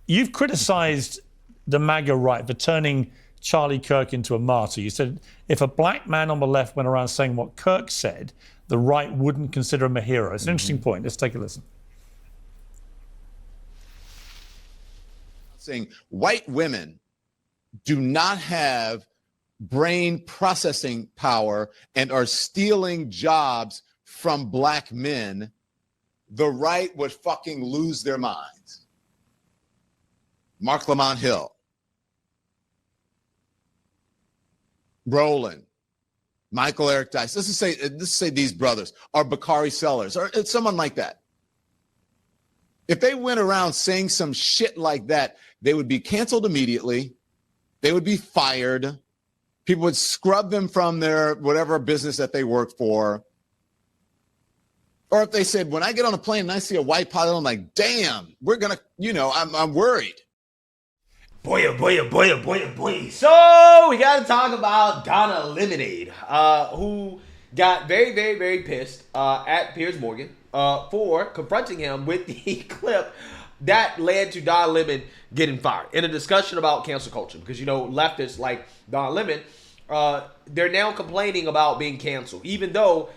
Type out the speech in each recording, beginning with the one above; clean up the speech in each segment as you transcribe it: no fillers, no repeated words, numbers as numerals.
you've criticized the MAGA right for turning Charlie Kirk into a martyr. You said if a black man on the left went around saying what Kirk said, the right wouldn't consider him a hero. It's an interesting point. Let's take a listen. Saying white women do not have brain processing power and are stealing jobs from black men, the right would fucking lose their minds. Mark Lamont Hill, Roland, Michael Eric Dice. Let's just say these brothers, or Bakari Sellers, or someone like that. If they went around saying some shit like that, they would be canceled immediately. They would be fired. People would scrub them from their whatever business that they work for. Or if they said, when I get on a plane and I see a white pilot, I'm like, damn, we're going to, I'm worried. Boy, oh boy, oh boy, oh boy, oh boy. So we got to talk about Donna Lemonade, who got very, very, very pissed at Piers Morgan for confronting him with the clip that led to Don Lemon getting fired in a discussion about cancel culture. Because, leftists like Don Lemon, they're now complaining about being canceled, even though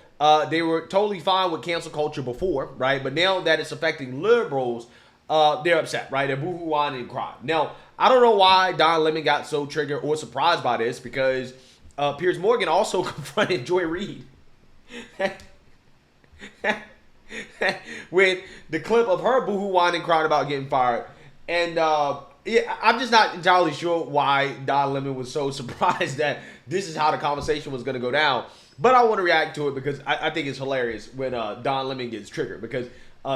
they were totally fine with cancel culture before, right? But now that it's affecting liberals, they're upset, right? They're boo-hoo-whine and crying. Now, I don't know why Don Lemon got so triggered or surprised by this, because Piers Morgan also confronted Joy Reid with the clip of her boo-hoo-whine and crying about getting fired. And I'm just not entirely sure why Don Lemon was so surprised that this is how the conversation was going to go down. But I want to react to it because I think it's hilarious when Don Lemon gets triggered, because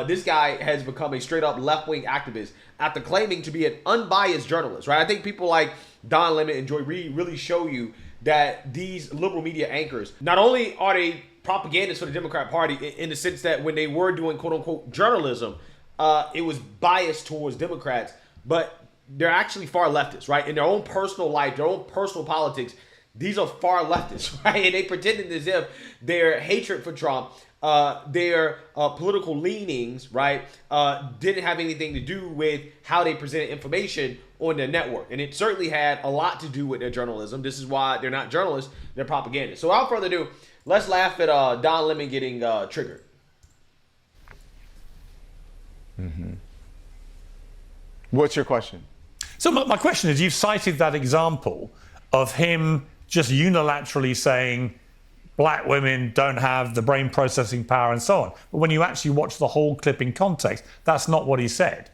this guy has become a straight-up left-wing activist after claiming to be an unbiased journalist, right? I think people like Don Lemon and Joy Reid really show you that these liberal media anchors, not only are they propagandists for the Democrat Party in the sense that when they were doing quote-unquote journalism, it was biased towards Democrats, but they're actually far leftists, right? In their own personal life, their own personal politics, these are far leftists, right? And they pretended as if their hatred for Trump, their political leanings, right, didn't have anything to do with how they presented information on their network. And it certainly had a lot to do with their journalism. This is why they're not journalists, they're propagandists. So without further ado, let's laugh at Don Lemon getting triggered. What's your question? So my question is, you've cited that example of him just unilaterally saying black women don't have the brain processing power and so on. But when you actually watch the whole clip in context, that's not what he said.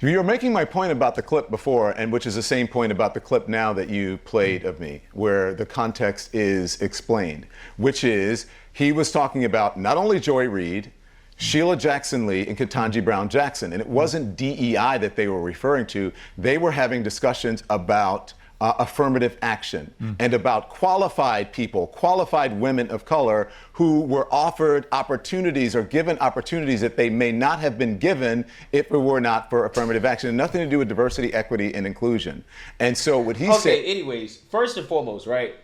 You're making my point about the clip before, and which is the same point about the clip now that you played of me, where the context is explained, which is he was talking about not only Joy Reid, Sheila Jackson Lee, and Ketanji Brown Jackson. And it wasn't DEI that they were referring to. They were having discussions about affirmative action and about qualified people, qualified women of color who were offered opportunities or given opportunities that they may not have been given if it were not for affirmative action. And nothing to do with diversity, equity, and inclusion. And so what he said... Okay, anyways, first and foremost, right,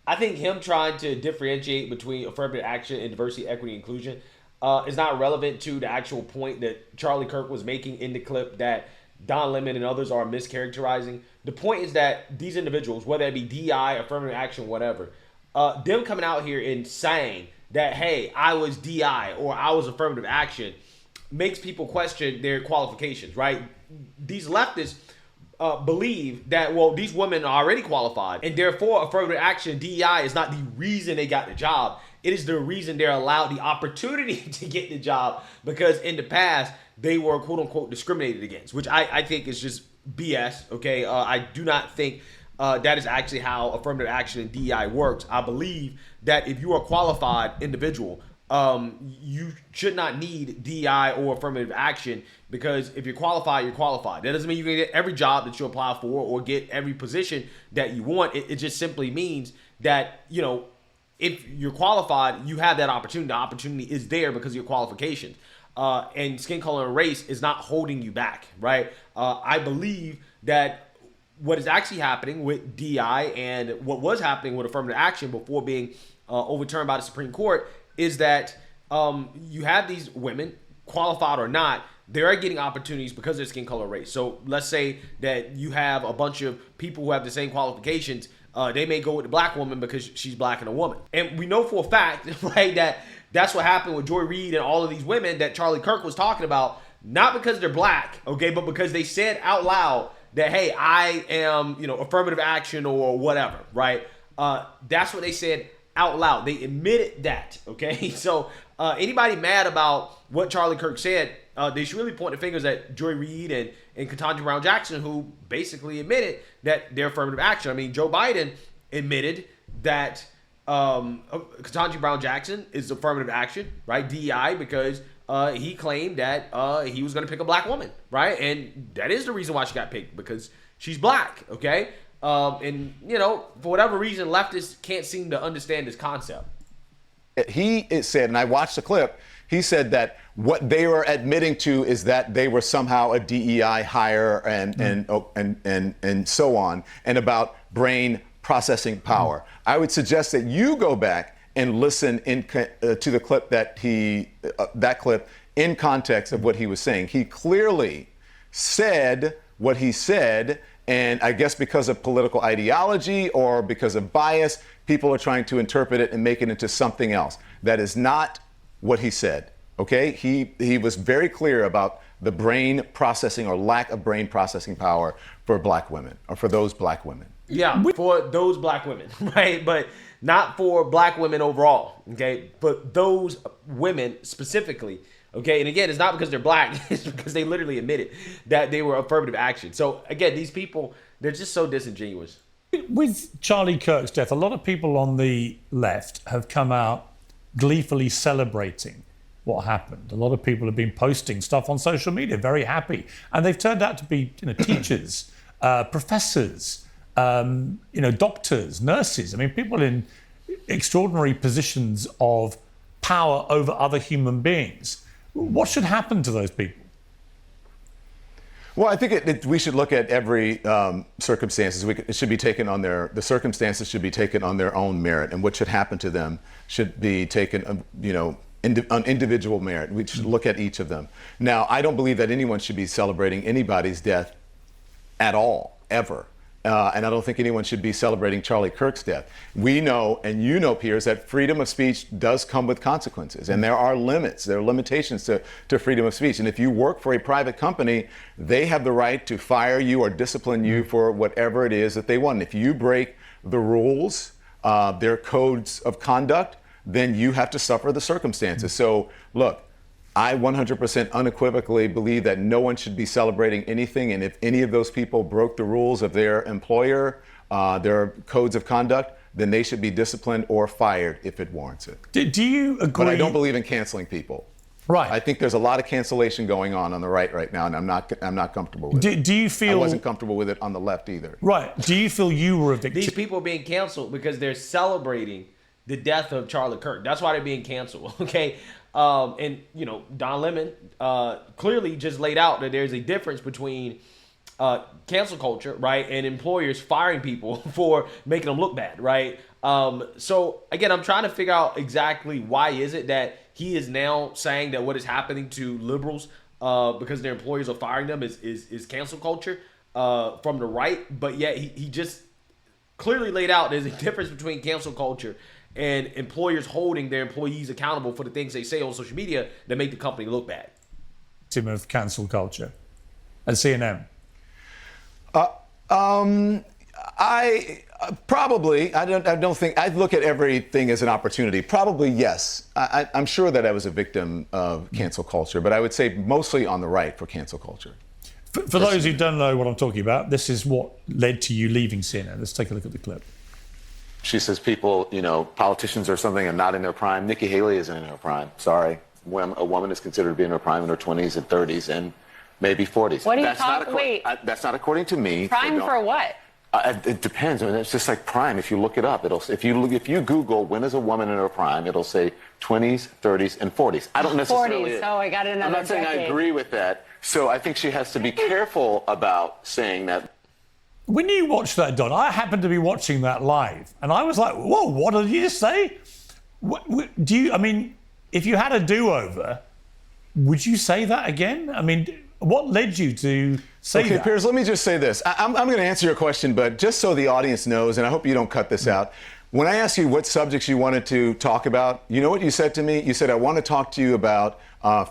I think him trying to differentiate between affirmative action and diversity, equity, inclusion is not relevant to the actual point that Charlie Kirk was making in the clip that Don Lemon and others are mischaracterizing. The point is that these individuals, whether it be DI, affirmative action, whatever, them coming out here and saying that, hey, I was DI or I was affirmative action, makes people question their qualifications, right? These leftists believe that, well, these women are already qualified, and therefore affirmative action, DEI, is not the reason they got the job. It is the reason they're allowed the opportunity to get the job, because in the past, they were quote-unquote discriminated against, which I think is just BS, okay? I do not think that is actually how affirmative action and DEI works. I believe that if you are a qualified individual, you should not need DEI or affirmative action, because if you're qualified, you're qualified. That doesn't mean you can get every job that you apply for or get every position that you want. It just simply means that, you know, if you're qualified, you have that opportunity. The opportunity is there because of your qualifications. And skin color and race is not holding you back, right? I believe that what is actually happening with DI and what was happening with affirmative action before being overturned by the Supreme Court is that you have these women qualified or not, they're getting opportunities because of their skin color, race. So let's say that you have a bunch of people who have the same qualifications. They may go with the black woman because she's black and a woman. And we know for a fact, right, that's what happened with Joy Reid and all of these women that Charlie Kirk was talking about, not because they're black, okay, but because they said out loud that, hey, I am, affirmative action or whatever, right? That's what they said out loud. They admitted that, okay? So anybody mad about what Charlie Kirk said, they should really point the fingers at Joy Reid and Ketanji Brown Jackson, who basically admitted that they're affirmative action. I mean, Joe Biden admitted that Ketanji Brown Jackson is affirmative action, right? DEI, because he claimed that he was going to pick a black woman, right? And that is the reason why she got picked, because she's black, okay? And, for whatever reason, leftists can't seem to understand this concept. He said, and I watched the clip, he said that what they were admitting to is that they were somehow a DEI hire and so on, and about brain processing power. I would suggest that you go back and listen to the clip that clip in context of what he was saying. He clearly said what he said, and I guess because of political ideology or because of bias, people are trying to interpret it and make it into something else. That is not what he said, okay? He was very clear about the brain processing or lack of brain processing power for black women, or for those black women. Yeah, for those black women, right? But not for black women overall, okay? But those women specifically, okay? And again, it's not because they're black, it's because they literally admitted that they were affirmative action. So again, these people, they're just so disingenuous. With Charlie Kirk's death, a lot of people on the left have come out gleefully celebrating what happened. A lot of people have been posting stuff on social media, very happy. And they've turned out to be teachers, professors, doctors, nurses. I mean, people in extraordinary positions of power over other human beings. What should happen to those people? Well, I think we should look at every circumstances. It should be taken on the circumstances should be taken on their own merit, and what should happen to them should be taken, on individual merit. We should look at each of them. Now, I don't believe that anyone should be celebrating anybody's death at all, ever. And I don't think anyone should be celebrating Charlie Kirk's death. We know, and you know, Piers, that freedom of speech does come with consequences. And there are limits, there are limitations to freedom of speech. And if you work for a private company, they have the right to fire you or discipline you for whatever it is that they want. And if you break the rules, their codes of conduct, then you have to suffer the circumstances. So, look, I 100% unequivocally believe that no one should be celebrating anything, and if any of those people broke the rules of their employer, their codes of conduct, then they should be disciplined or fired if it warrants it. Do you agree? But I don't believe in canceling people. Right. I think there's a lot of cancellation going on the right now, and I'm not comfortable with it. Do you feel? I wasn't comfortable with it on the left either. Right. Do you feel you were a victim? These people are being canceled because they're celebrating the death of Charlie Kirk. That's why they're being canceled, okay? And, Don Lemon clearly just laid out that there's a difference between cancel culture, right, and employers firing people for making them look bad, right? So, again, I'm trying to figure out exactly why is it that he is now saying that what is happening to liberals because their employers are firing them is cancel culture from the right, but yet he just clearly laid out there's a difference between cancel culture and employers holding their employees accountable for the things they say on social media that make the company look bad. Team of cancel culture at CNN. I don't think I look at everything as an opportunity. Probably yes. I'm sure that I was a victim of cancel culture, but I would say mostly on the right for cancel culture. For those who don't know what I'm talking about, this is what led to you leaving CNN. Let's take a look at the clip. She says people, politicians or something are not in their prime. Nikki Haley isn't in her prime. Sorry. When a woman is considered to be in her prime in her 20s and 30s and maybe 40s. What are you talking? Wait. That's not according to me. Prime for what? It depends. I mean, it's just like prime. If you look it up, if you Google when is a woman in her prime, it'll say 20s, 30s, and 40s. I don't necessarily. 40s. Oh, I got another. I'm not saying decade. I agree with that. So I think she has to be careful about saying that. When you watch that, Don, I happened to be watching that live, and I was like, whoa, what did you just say? If you had a do-over, Would you say that again? I mean, what led you to say that? Okay, Piers, let me just say this. I'm going to answer your question, but just so the audience knows, and I hope you don't cut this out. When I asked you what subjects you wanted to talk about, you know what you said to me? You said, I want to talk to you about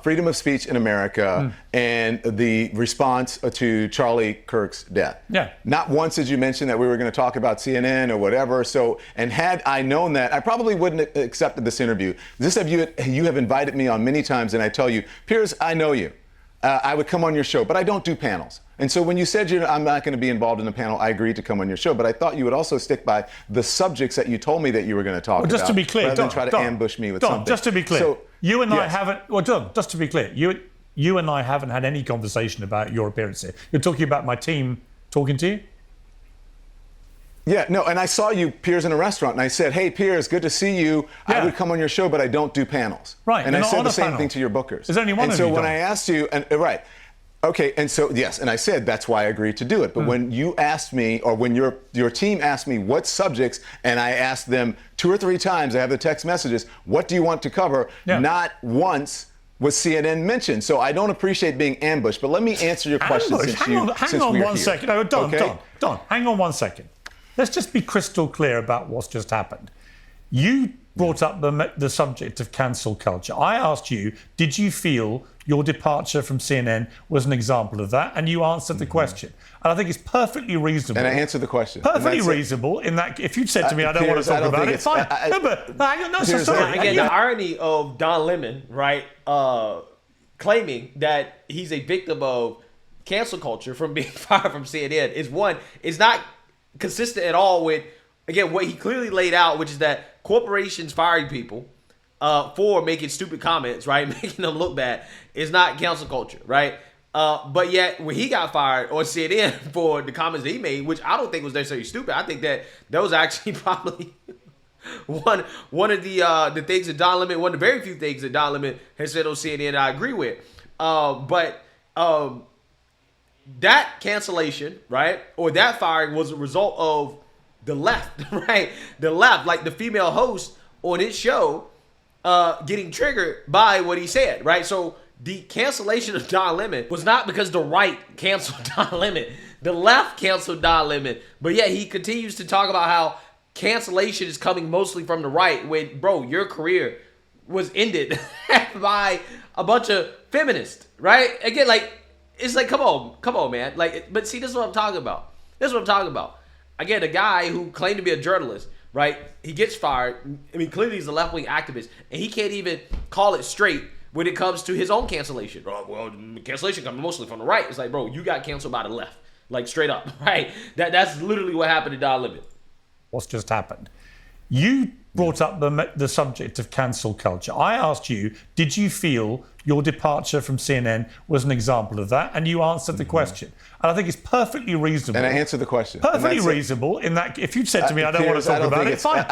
freedom of speech in America and the response to Charlie Kirk's death. Yeah. Not once did you mention that we were going to talk about CNN or whatever. So, and had I known that, I probably wouldn't have accepted this interview. You have invited me on many times, and I tell you, Piers, I know you. I would come on your show, but I don't do panels. And so when you said I'm not going to be involved in a panel, I agreed to come on your show. But I thought you would also stick by the subjects that you told me that you were going to talk about. Just to be clear, rather than try to ambush me with something. Just to be clear, so, you and I yes. haven't. Well, Don, just to be clear, you and I haven't had any conversation about your appearance here. You're talking about my team talking to you. Yeah, no, and I saw you, Piers, in a restaurant, and I said, hey, Piers, good to see you. Yeah. I would come on your show, but I don't do panels. Right, And I you're not said on the a same panel. thing to your bookers. There's only one and of so you, when Don. I asked you, and right, okay, and so, yes, and I said that's why I agreed to do it. But when you asked me, or when your team asked me what subjects, and I asked them 2 or 3 times, I have the text messages, what do you want to cover? Yeah. Not once was CNN mentioned. So I don't appreciate being ambushed. But let me answer your question Hang on we're one here. second. No, Don, Okay? Don, hang on 1 second. Let's just be crystal clear about what's just happened. You brought up the subject of cancel culture. I asked you, did you feel your departure from CNN was an example of that? And you answered the question. And I think it's perfectly reasonable. And I answered the question. Perfectly reasonable in that if you'd said to me, I don't want to talk about it, fine. No, but no, so sorry. Again, the irony of Don Lemon, right, claiming that he's a victim of cancel culture from being fired from CNN is not consistent at all with, again, what he clearly laid out, which is that corporations firing people for making stupid comments, right, making them look bad, is not cancel culture, right? But yet, when he got fired on CNN for the comments that he made, which I don't think was necessarily stupid, I think that was actually probably one of the things that Don Lemon, one of the very few things that Don Lemon has said on CNN I agree with. But that cancellation, right, or that firing was a result of the left, right? The left, like the female host on his show, getting triggered by what he said, right? So the cancellation of Don Lemon was not because the right canceled Don Lemon. The left canceled Don Lemon. But yet he continues to talk about how cancellation is coming mostly from the right when, bro, your career was ended by a bunch of feminists, right? Again, like, it's like, come on, man. Like, but see, this is what I'm talking about. Again, a guy who claimed to be a journalist, right? He gets fired. I mean, clearly he's a left-wing activist, and he can't even call it straight when it comes to his own cancellation. Oh, well, cancellation comes mostly from the right. It's like, bro, you got canceled by the left, like straight up, right? That's literally what happened to Don Lemon. What's just happened? You brought up the subject of cancel culture. I asked you, did you feel your departure from CNN was an example of that? And you answered the question. And I think it's perfectly reasonable. And I answered the question. Perfectly reasonable in that if you'd said to me, I don't want to talk about it, fine.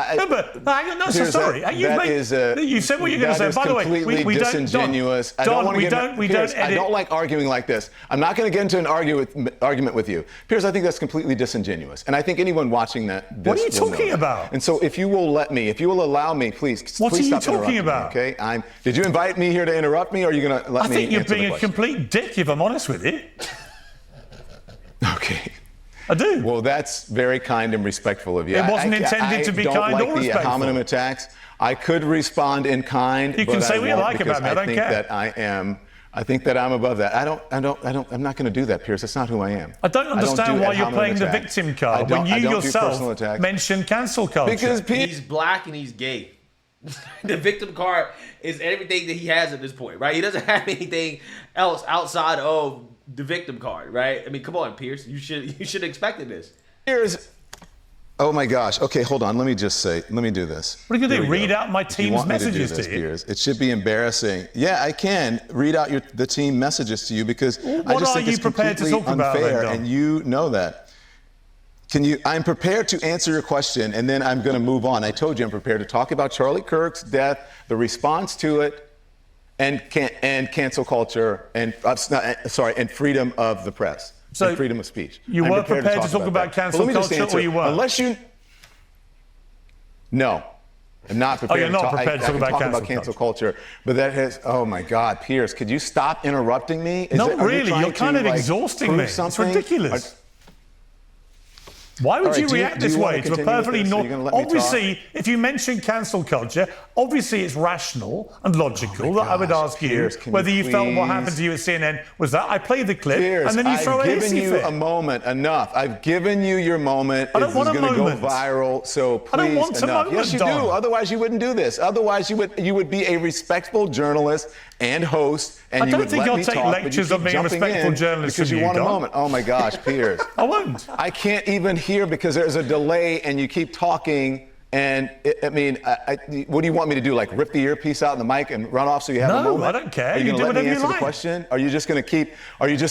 Sorry. You said what you're going to say. By the way, we don't. Disingenuous. Don, we don't edit. I don't like arguing like this. I'm not going to get into an argument with you. Piers, I think that's completely disingenuous. And I think anyone watching this What are you will talking know. about? And so if you will allow me, please. What please are you stop talking interrupting about? Me, okay. Did you invite me here to interrupt me, or are you going to let me? I think you're answer being the a question? complete dick, if I'm honest with you. Okay. I do. Well, that's very kind and respectful of you. It wasn't intended to be kind or respectful. I don't like the ad hominem attacks. I could respond in kind. You can say what you like about me. I don't care. I think that I'm above that. I'm not going to do that, Piers. That's not who I am. I don't understand why you're playing the victim card when you yourself mentioned cancel culture. Because he's black and he's gay. The victim card is everything that he has at this point, right? He doesn't have anything else outside of the victim card, right? I mean, come on, Piers. You should have expected this. Piers. Oh my gosh. Okay, hold on. Let me do this. What are you going to do? Read out my team's messages to you? Piers? It should be embarrassing. Yeah, I can read out the team messages to you because I just think it's completely unfair, and you know that. I'm prepared to answer your question, and then I'm going to move on. I told you I'm prepared to talk about Charlie Kirk's death, the response to it, and cancel culture, and freedom of the press, and freedom of speech. You were prepared to talk about cancel culture, or you weren't? No. I'm not prepared, you're not prepared to talk about cancel culture. But that has, oh my God, Piers, could you stop interrupting me? Not really. You're kind of exhausting me. It's ridiculous. Why would you react this way to a perfectly normal? Obviously, if you mention cancel culture, obviously it's rational and logical that I would ask you whether you felt what happened to you at CNN was that. I played the clip, and then you throw a hissy fit. I've given you a moment, enough. I've given you your moment. I don't want a moment. It's going to go viral, so please, I don't want enough. A moment, yes, you do. Otherwise, you wouldn't do this. Otherwise, you would be a respectful journalist and host, and you would let me talk. I don't think I'll take lectures on being a respectful journalist because you want a moment. Oh my gosh, Piers. I won't. I can't even hear because there's a delay, and you keep talking. And what do you want me to do? Like rip the earpiece out in the mic and run off so you have a moment? No, I don't care. Are you do going to let me whatever answer the question? Are you just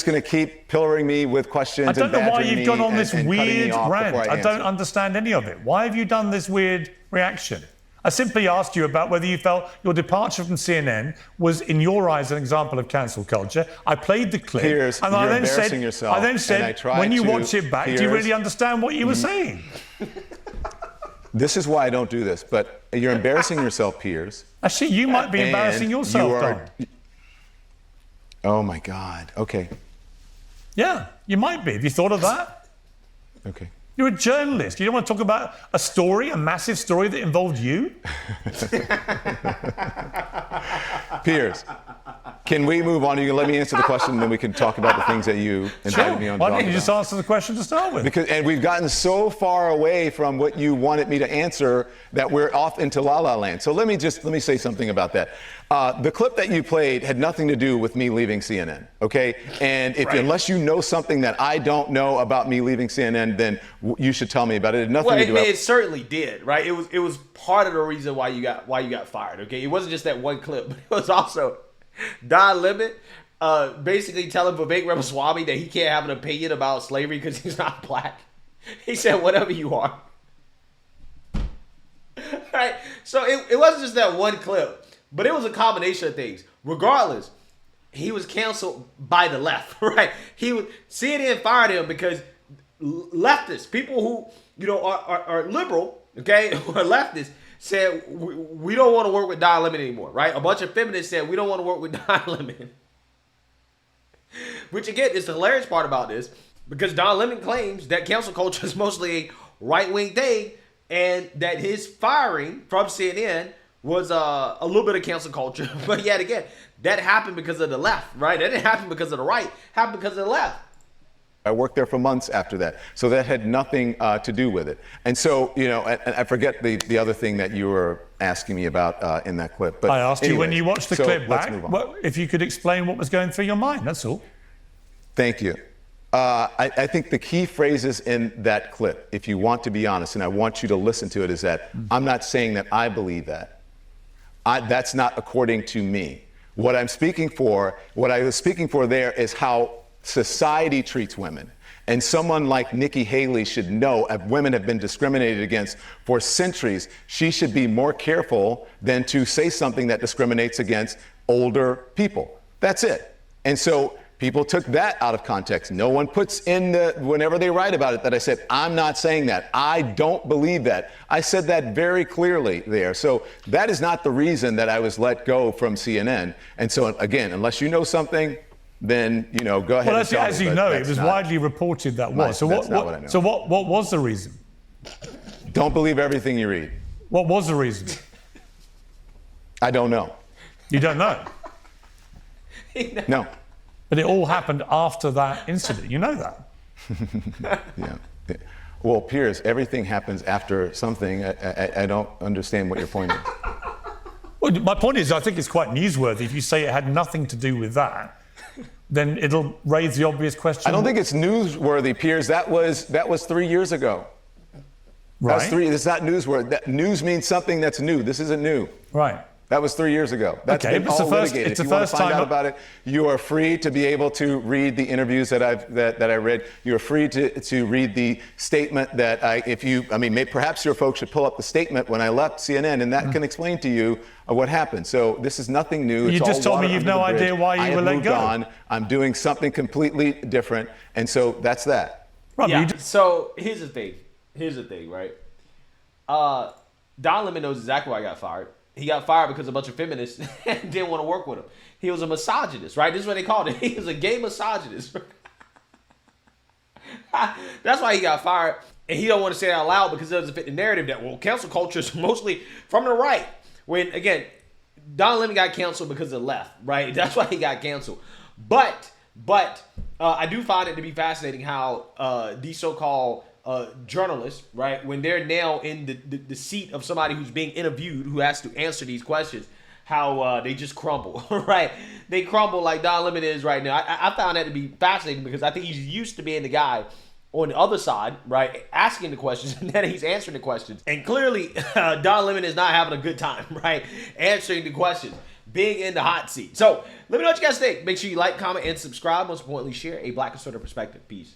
going to keep pillaring me with questions? I don't know why you've gone on and this weird rant. I don't understand any of it. Why have you done this weird reaction? I simply asked you about whether you felt your departure from CNN was, in your eyes, an example of cancel culture. I played the clip, Piers, and I then said, when you watch it back, do you really understand what you were saying? This is why I don't do this, but you're embarrassing yourself, Piers. Actually, you might be embarrassing yourself, Don. Oh my God. Okay. Yeah, you might be. Have you thought of that? Okay. You're a journalist. You don't want to talk about a story, a massive story that involved you? Piers, can we move on? You can let me answer the question, and then we can talk about the things that you invited me on. Why don't you just answer the question to start with? And we've gotten so far away from what you wanted me to answer that we're off into La La Land. So let me say something about that. The clip that you played had nothing to do with me leaving CNN, okay? And unless you know something that I don't know about me leaving CNN, then you should tell me about it. It had nothing to do with it. It certainly did, right? It was part of the reason why you got fired, okay? It wasn't just that one clip, but it was also Don Lemon basically telling Vivek Ramaswamy that he can't have an opinion about slavery because he's not black. He said, whatever you are. Right? So it wasn't just that one clip, but it was a combination of things. Regardless, he was canceled by the left, right? CNN fired him because leftists, people who are liberal, okay, who are leftists, said we don't want to work with Don Lemon anymore, right? A bunch of feminists said we don't want to work with Don Lemon. Which again is the hilarious part about this, because Don Lemon claims that cancel culture is mostly a right-wing thing, and that his firing from CNN was a little bit of cancel culture. But yet again, that happened because of the left, right? That didn't happen because of the right. It happened because of the left. I worked there for months after that. So that had nothing to do with it. And so, and I forget the other thing that you were asking me about in that clip. But I asked you when you watched the clip back, if you could explain what was going through your mind, that's all. Thank you. I think the key phrases in that clip, if you want to be honest, and I want you to listen to it, is that I'm not saying that I believe that. That's not according to me. What I was speaking for there is how society treats women. And someone like Nikki Haley should know if women have been discriminated against for centuries, she should be more careful than to say something that discriminates against older people. That's it. And so people took that out of context. No one puts in whenever they write about it that I said, I'm not saying that. I don't believe that. I said that very clearly there. So that is not the reason that I was let go from CNN. And so again, unless you know something, then go ahead. Well, as you know, it was widely reported that was. So what was the reason? Don't believe everything you read. What was the reason? I don't know. You don't know? No. But it all happened after that incident. You know that. Yeah. Well, Piers, everything happens after something. I don't understand what your point is. Well, my point is, I think it's quite newsworthy. If you say it had nothing to do with that, then it'll raise the obvious question. I don't think it's newsworthy, Piers. That was 3 years ago. Right. That's it's not newsworthy. News means something that's new. This isn't new. Right. That was 3 years ago. That's been all litigated. If you want to find out about it, you are free to be able to read the interviews that I read. You are free to read the statement that perhaps your folks should pull up the statement when I left CNN, and that can explain to you what happened. So this is nothing new. You just told me you've no idea why you were let go. I'm doing something completely different, and so that's that. Right, yeah. So here's the thing, right? Don Lemon knows exactly why he got fired. He got fired because a bunch of feminists didn't want to work with him. He was a misogynist, right? This is what they called it. He was a gay misogynist. That's why he got fired. And he don't want to say it out loud because it doesn't fit the narrative that, well, cancel culture is mostly from the right. When, again, Don Lemon got canceled because of the left, right? That's why he got canceled. But I do find it to be fascinating how these so-called journalists, right, when they're now in the seat of somebody who's being interviewed, who has to answer these questions, how they just crumble, right? They crumble like Don Lemon is right now. I found that to be fascinating because I think he's used to being the guy on the other side, right, asking the questions, and then he's answering the questions. And clearly, Don Lemon is not having a good time, right, answering the questions, being in the hot seat. So let me know what you guys think. Make sure you like, comment, and subscribe. Most importantly, share a Black conservative perspective. Peace.